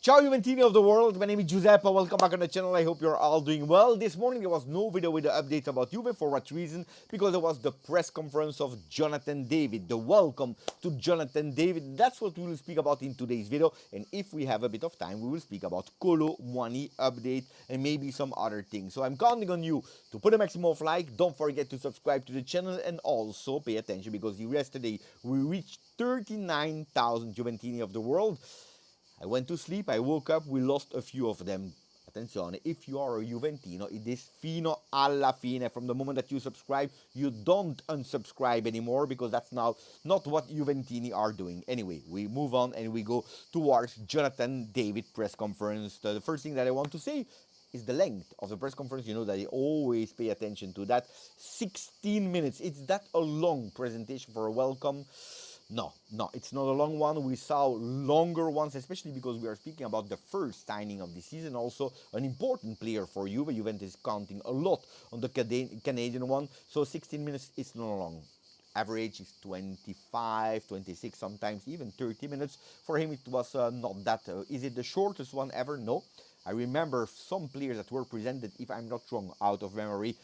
Ciao Juventini of the world, my name is Giuseppe, welcome back on the channel, I hope you're all doing well. This morning there was no video with the updates about Juve, for what reason? Because there was the press conference of Jonathan David, the welcome to Jonathan David. That's what we will speak about in today's video, and if we have a bit of time, we will speak about Kolo Muani update and maybe some other things. So I'm counting on you to put a maximum of like, don't forget to subscribe to the channel and also pay attention because yesterday we reached 39,000 Juventini of the world. I went to sleep, I woke up, we lost a few of them. Attenzione, if you are a Juventino, it is fino alla fine. From the moment that you subscribe, you don't unsubscribe anymore because that's now not what Juventini are doing. Anyway, we move on and we go towards Jonathan David press conference. The first thing that I want to say is the length of the press conference. You know that I always pay attention to that. 16 minutes. It's that a long presentation for a welcome. No, it's not a long one. We saw longer ones, especially because we are speaking about the first signing of the season. Also, an important player for Juve. Juventus is counting a lot on the Canadian one. So 16 minutes is not long. Average is 25, 26, sometimes even 30 minutes. For him, it was not that. Is it the shortest one ever? No. I remember some players that were presented, if I'm not wrong, out of memory.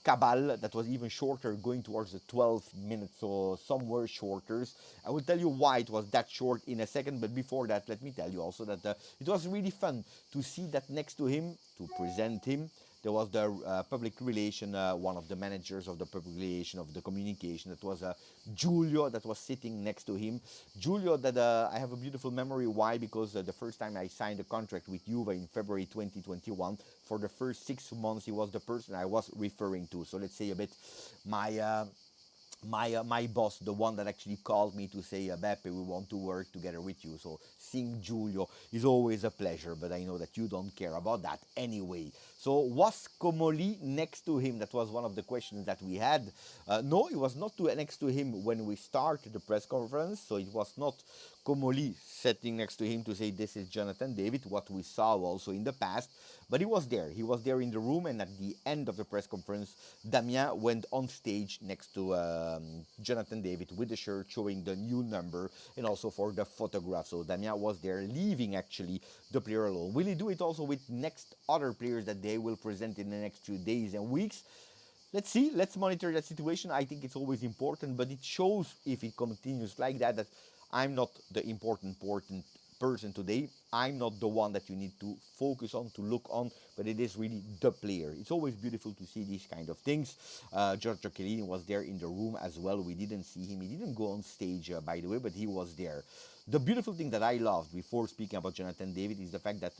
Cabal, that was even shorter, going towards the 12 minutes, so some were shorter. I will tell you why it was that short in a second, but before that, let me tell you also that it was really fun to see that next to him, to present him, there was the public relation, one of the managers of the public relation of the communication. That was Giulio that was sitting next to him. Giulio, that I have a beautiful memory. Why? Because the first time I signed a contract with Juve in February 2021, for the first 6 months, he was the person I was referring to. So let's say a bit my. My boss, the one that actually called me to say, Beppe, we want to work together with you. So seeing Giulio is always a pleasure, but I know that you don't care about that anyway. So was Comoli next to him? That was one of the questions that we had. No, it was not next to him when we started the press conference. So it was not Comoli sitting next to him to say, this is Jonathan David, what we saw also in the past. But he was there. He was there in the room, and at the end of the press conference, Damien went on stage next to Jonathan David with the shirt showing the new number and also for the photograph. So Damien was there, leaving actually the player alone. Will he do it also with next other players that they will present in the next few days and weeks? Let's see. Let's monitor that situation. I think it's always important, but it shows, if it continues like that, that I'm not the important person today. I'm not the one that you need to focus on, to look on, but it is really the player. It's always beautiful to see these kind of things. Giorgio Chiellini was there in the room as well. We didn't see him. He didn't go on stage, by the way, but he was there. The beautiful thing that I loved before speaking about Jonathan David is the fact that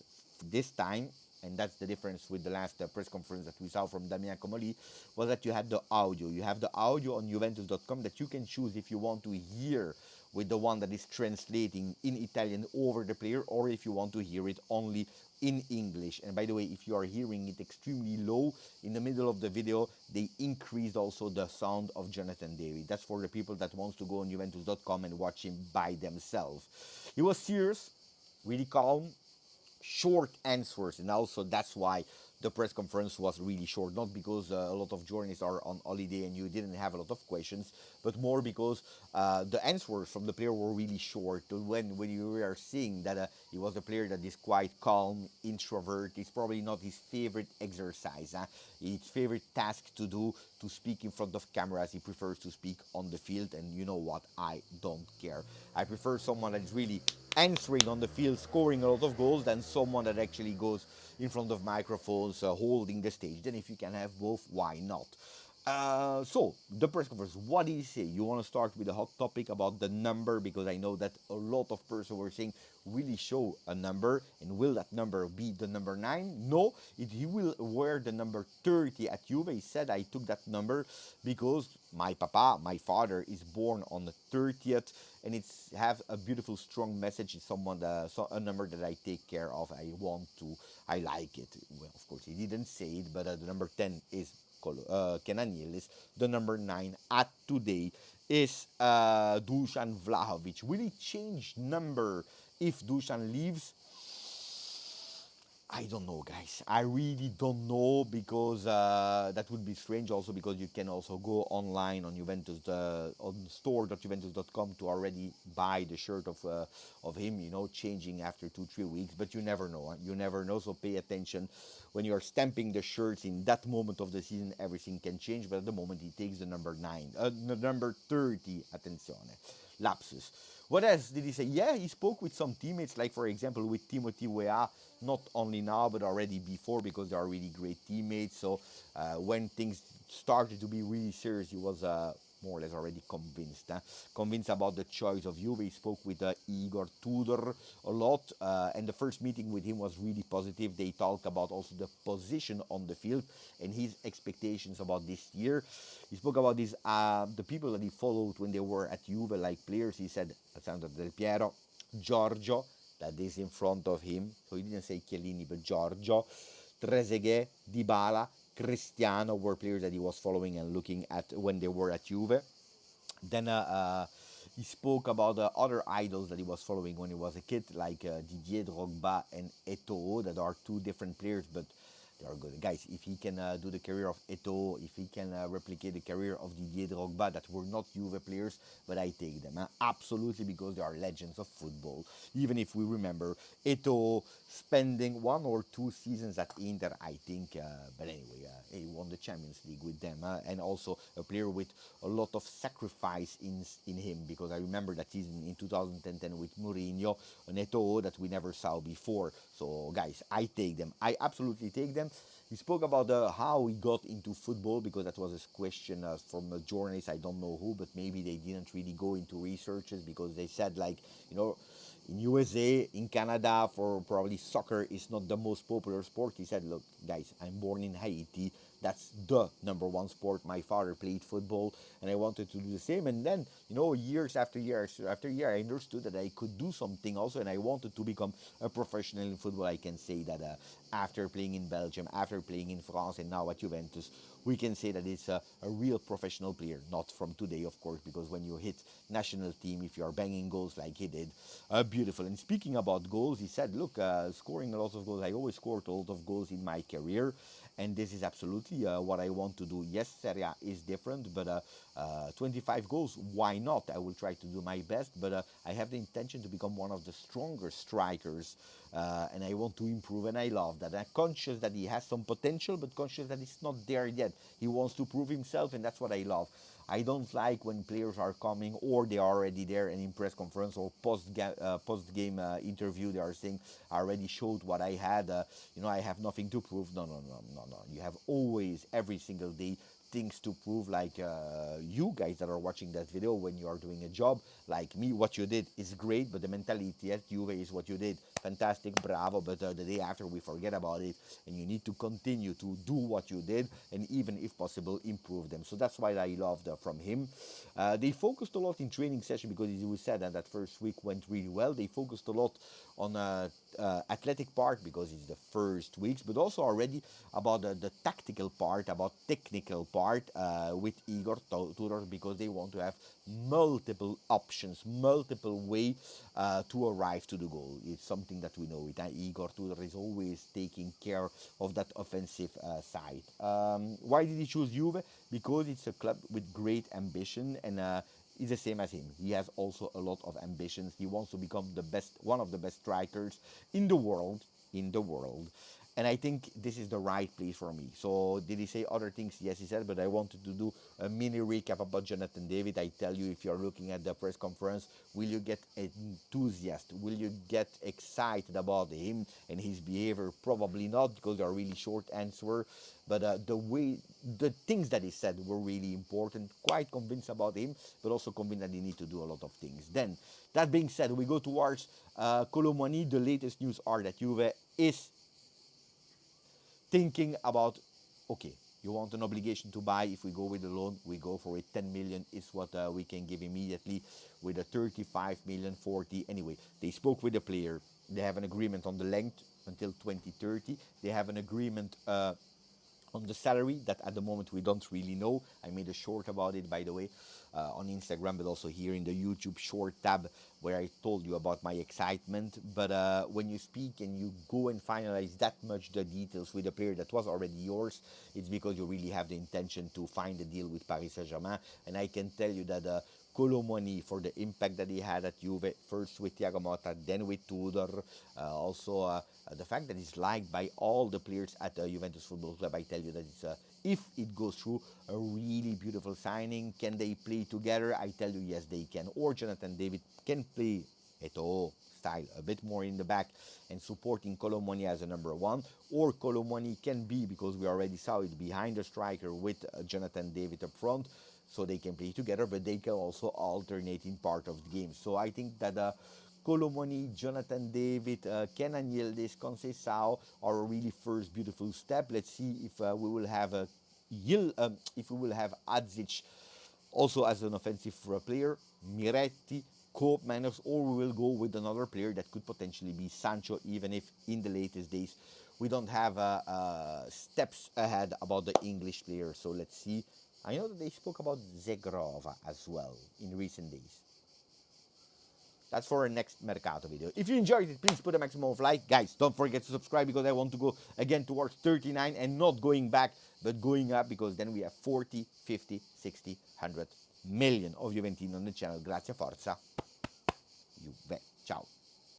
this time, and that's the difference with the last press conference that we saw from Damien Comoli, was that you had the audio. You have the audio on Juventus.com that you can choose if you want to hear with the one that is translating in Italian over the player, or if you want to hear it only in English. And by the way, if you are hearing it extremely low in the middle of the video, they increased also the sound of Jonathan David. That's for the people that wants to go on Juventus.com and watch him by themselves. He was serious, really calm, short answers, and also that's why the press conference was really short. Not because a lot of journalists are on holiday and you didn't have a lot of questions, but more because the answers from the player were really short. When you are seeing that he was a player that is quite calm, introvert, it's probably not his favorite exercise, his favorite task to do, to speak in front of cameras. He prefers to speak on the field, and you know what, I don't care. I prefer someone that is really answering on the field, scoring a lot of goals, than someone that actually goes in front of microphones, holding the stage. Then if you can have both, why not? So, the press conference, what did he say? You want to start with a hot topic about the number, because I know that a lot of persons were saying, will he show a number, and will that number be the number 9? No, he will wear the number 30 at Juve. He said, I took that number because my papa, my father, is born on the 30th, and it's have a beautiful, strong message. It's someone, a number that I take care of. I like it. Well, of course, he didn't say it, but the number 10 is Kenanielis. The number 9 at today is Dusan Vlahovic. Will he change number if Dusan leaves? I don't know, guys. I really don't know because that would be strange. Also, because you can also go online on Juventus on store.juventus.com to already buy the shirt of him. You know, changing after 2 3 weeks. But you never know. Huh? You never know. So pay attention when you are stamping the shirts in that moment of the season. Everything can change. But at the moment, he takes the number 9, the number 30. Attenzione, lapsus. What else did he say? Yeah, he spoke with some teammates, like for example with Timothy Weah, not only now but already before, because they are really great teammates. So when things started to be really serious, he was more or less already convinced. Convinced about the choice of Juve. He spoke with Igor Tudor a lot, and the first meeting with him was really positive. They talked about also the position on the field and his expectations about this year. He spoke about these the people that he followed when they were at Juve, like players. He said Alessandro Del Piero, Giorgio, that is in front of him. So he didn't say Chiellini, but Giorgio, Trezeguet, Dybala, Cristiano were players that he was following and looking at when they were at Juve. Then he spoke about other idols that he was following when he was a kid, like Didier Drogba and Eto'o, that are two different players, but they are good guys. If he can do the career of Eto'o, if he can replicate the career of Didier Drogba, that were not Juve players, but I take them absolutely, because they are legends of football. Even if we remember Eto'o spending 1 or 2 seasons at Inter, I think. But anyway, he won the Champions League with them, and also a player with a lot of sacrifice in him, because I remember that season in 2010 with Mourinho, an Eto'o that we never saw before. So guys, I take them. I absolutely take them. He spoke about how he got into football, because that was his question from a journalist. I don't know who, but maybe they didn't really go into researches, because they said, like, you know, in USA, in Canada, for probably soccer is not the most popular sport. He said, look, guys, I'm born in Haiti. That's the number one sport. My father played football, and I wanted to do the same. And then, years after year, I understood that I could do something also, and I wanted to become a professional in football. I can say that after playing in Belgium, after playing in France, and now at Juventus, we can say that it's a real professional player. Not from today, of course, because when you hit national team, if you are banging goals like he did, beautiful. And speaking about goals, he said, look, scoring a lot of goals. I always scored a lot of goals in my career, and this is absolutely what I want to do. Yes, Serie A is different, but 25 goals, why not? I will try to do my best, but I have the intention to become one of the stronger strikers, and I want to improve, and I love that. I'm conscious that he has some potential, but conscious that it's not there yet. He wants to prove himself, and that's what I love. I don't like when players are coming or they are already there, and in press conference or post game interview they are saying, I already showed what I had. I have nothing to prove. No, no, no, no, no. You have always, every single day, things to prove, like you guys that are watching that video, when you are doing a job like me, what you did is great, but the mentality at Juve is what you did, fantastic, bravo, but the day after we forget about it, and you need to continue to do what you did, and even if possible improve them. So that's why I loved from him. They focused a lot in training session, because as we said, that first week went really well. They focused a lot on athletic part, because it's the first weeks, but also already about the tactical part, about technical part, with Igor Tudor, because they want to have multiple options, multiple way to arrive to the goal. It's something that we know it. Igor Tudor is always taking care of that offensive side. Why did he choose Juve? Because it's a club with great ambition, and is the same as him. He has also a lot of ambitions. He wants to become the best, one of the best strikers in the world, in the world. And I think this is the right place for me. So did he say other things? Yes, he said, but I wanted to do a mini recap about Jonathan David. I tell you, if you're looking at the press conference, will you get enthusiastic? Will you get excited about him and his behavior? Probably not, because they're really short answer. But the things that he said were really important. Quite convinced about him, but also convinced that he need to do a lot of things. Then, that being said, we go towards Colomani. The latest news are that Juve is thinking about, okay, you want an obligation to buy. If we go with the loan, we go for it. 10 million is what we can give immediately, with a 35 million, 40. Anyway, they spoke with the player. They have an agreement on the length until 2030. They have an agreement on the salary that at the moment we don't really know. I made a short about it, by the way, on Instagram, but also here in the YouTube short tab where I told you about my excitement. But when you speak and you go and finalize that much the details with a player that was already yours, it's because you really have the intention to find a deal with Paris Saint-Germain. And I can tell you that Colomoni, for the impact that he had at Juve, first with Thiago Motta, then with Tudor, also the fact that he's liked by all the players at Juventus Football Club. I tell you that it's if it goes through, a really beautiful signing. Can they play together? I tell you, yes, they can. Or Jonathan David can play Eto'o style a bit more in the back and supporting Colomoni as a number one. Or Colomoni can be, because we already saw it, behind the striker with Jonathan David up front, so they can play together, but they can also alternate in part of the game. So I think that Colomoni, Jonathan David, Kenan Yildiz, Conceição are a really first beautiful step. Let's see if we will have a if we will have Adzic also as an offensive player, Miretti, Cope Manners, or we will go with another player that could potentially be Sancho, even if in the latest days we don't have steps ahead about the English player. So let's see. I know that they spoke about Zegrova as well in recent days. That's for our next Mercato video. If you enjoyed it, please put a maximum of like. Guys, don't forget to subscribe because I want to go again towards 39 and not going back, but going up, because then we have 40, 50, 60, 100 million of Juventini on the channel. Grazie, forza, Juve. Ciao.